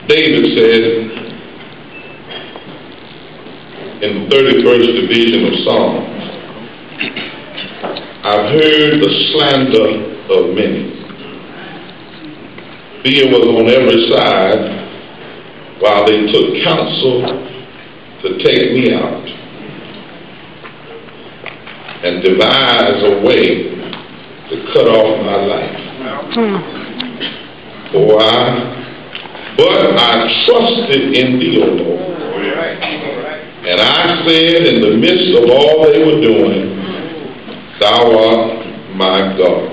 David said in the 31st division of Psalms, I've heard the slander of many. Fear was on every side while they took counsel to take me out and devise a way to cut off my life. But I trusted in thee, O Lord. And I said in the midst of all they were doing, thou art my God.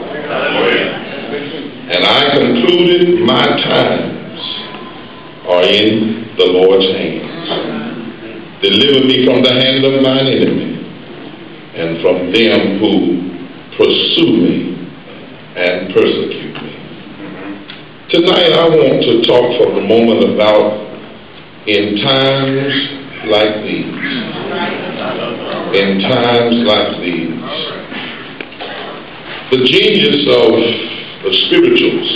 And I concluded my times are in the Lord's hands. Deliver me from the hand of mine enemy and from them who pursue me and persecute me. Tonight I want to talk for a moment about in times like these. In times like these. The genius of the spirituals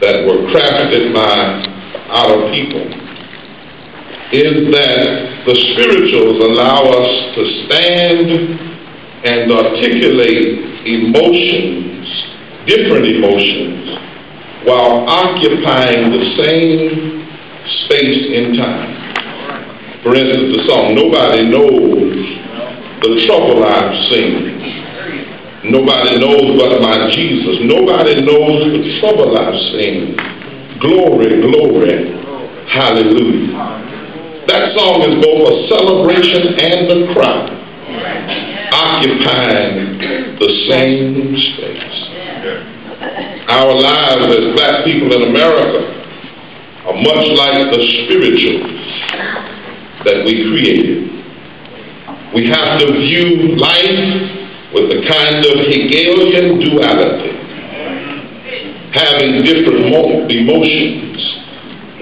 that were crafted by our people is that the spirituals allow us to stand and articulate emotions, different emotions, while occupying the same space in time. For instance, the song, nobody knows the trouble I've seen. Nobody knows but my Jesus. Nobody knows the trouble I've seen. Glory, glory, hallelujah. That song is both a celebration and a cry, occupying the same space. Our lives as black people in America are much like the spirituals that we created. We have to view life with a kind of Hegelian duality, having different emotions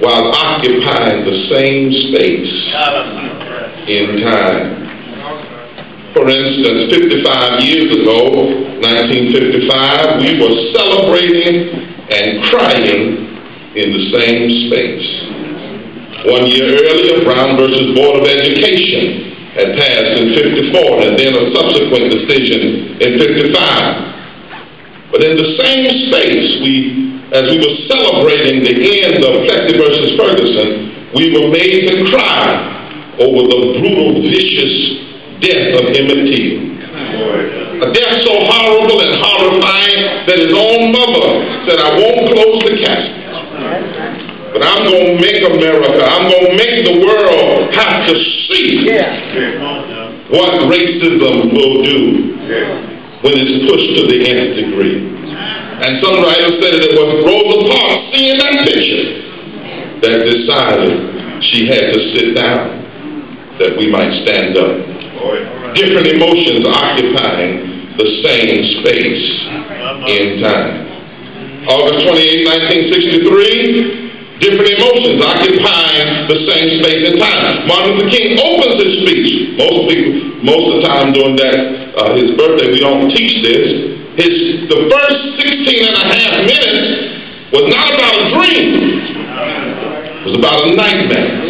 while occupying the same space in time. For instance, 55 years ago, 1955, we were celebrating and crying in the same space. 1 year earlier, Brown versus Board of Education had passed in 54, and then a subsequent decision in 55. But in the same space, as we were celebrating the end of Plessy versus Ferguson, we were made to cry over the brutal, vicious death of Emmett Till. A death so horrible and horrifying that his own mother said, I won't close the casket. But I'm going to make America, I'm going to make the world have to see what racism will do when it's pushed to the nth degree. And some writers said that it was Rosa Parks seeing that picture that decided she had to sit down that we might stand up. Different emotions occupying the same space in time. August 28, 1963, different emotions occupying the same space in time. Martin Luther King opens his speech. Most of the time during his birthday, we don't teach this. The first 16 and a half minutes was not about a dream. It was about a nightmare.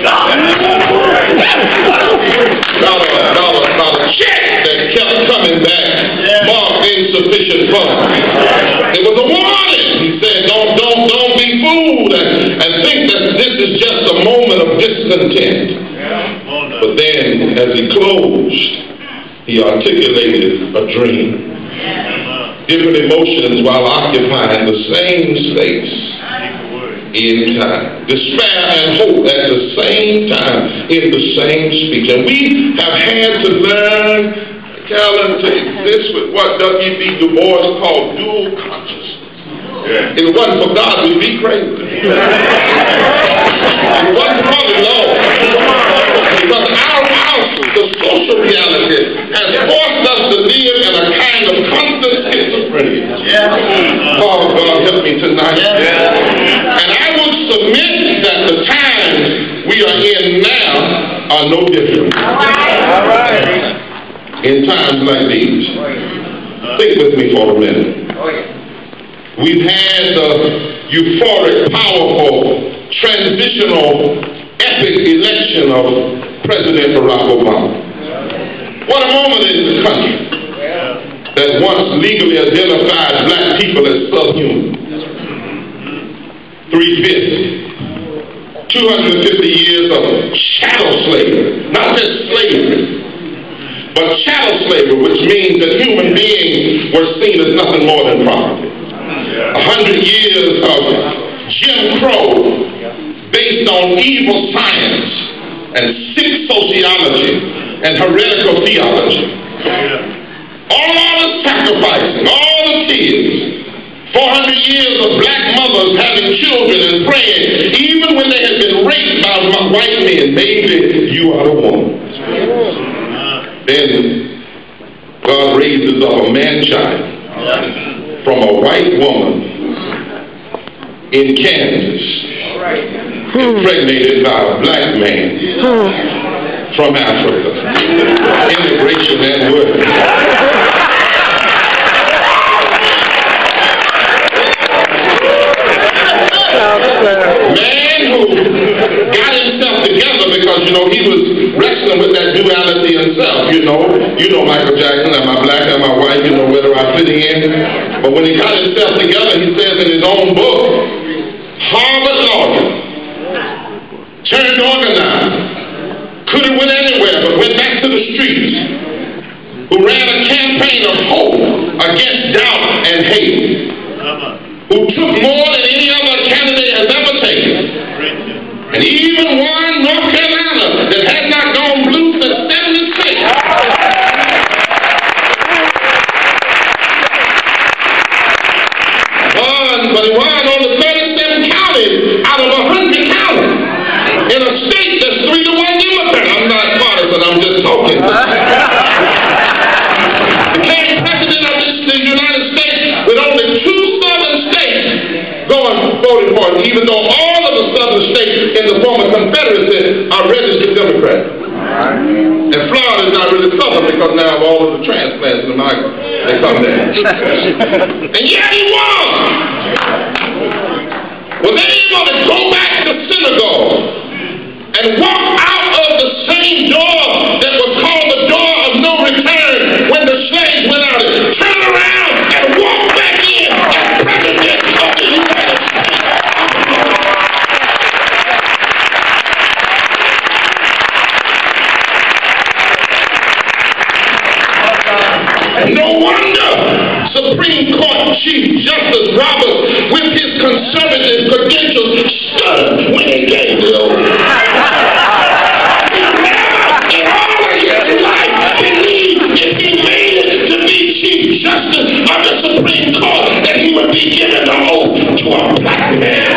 About a check that kept coming back, marked insufficient funds. It was a warning. He said, don't be fooled and think that this is just a moment of discontent. But then, as he closed, he articulated a dream. Different emotions while occupying the same space in time. Despair and hope at the same time in the same speech. And we have had to learn, Carolyn, to exist with what W.B. Du Bois called dual consciousness. If it wasn't for God, we'd be crazy. If it wasn't for the Lord. Because the social reality has forced us to live in a kind of constant schizophrenia. Oh, God, help me tonight. And I would submit that the times we are in now are no different. All right. In times like these. Think with me for a minute. We've had the euphoric, powerful transitional epic election of President Barack Obama. What a moment in the country that once legally identified black people as subhuman. 3/5, 250 years of chattel slavery, not just slavery, but chattel slavery, which means that human beings were seen as nothing more than property. 100 years of Jim Crow based on evil science and sick sociology and heretical theology. All the sacrificing, all the tears, 400 years of black mothers having children and praying, even when they had been raped by white men, maybe you are the one. Then God raises up a man-child from a white woman in Kansas, impregnated by a black man from Africa. Immigration at work. Man who got himself together because, he was wrestling with that duality himself, You know Michael Jackson, am I black, am I white, whether I fit in. But when he got himself together, he says in his own book, Harvard lawyer, turned organized, could have went anywhere but went back to the streets, who ran a campaign of hope against doubt and hate, who took more than any other candidate has ever taken, and even won North Carolina that had not gone blue since 76. But he won only 37 counties out of 100 counties in a state that's 3-1 Democrat. I'm not partisan, I'm just talking. Became president of the United States with only 2 southern states voting for him, even though all of the southern states in the former Confederacy are registered Democrats. And Florida is not really southern because now of all of the transplants in America, they come there. And yet he won. Well, they ain't going to go back to synagogue and walk out of the same door that was called the door of no return when the slaves went out. Turn around and walk back in as president of the United States. No wonder Supreme Court Chief Justice Roberts, with his conservative credentials, stuttered when he gave the oath. He never in all of his life believed if he made it to be Chief Justice of the Supreme Court that he would be given the oath to a black man.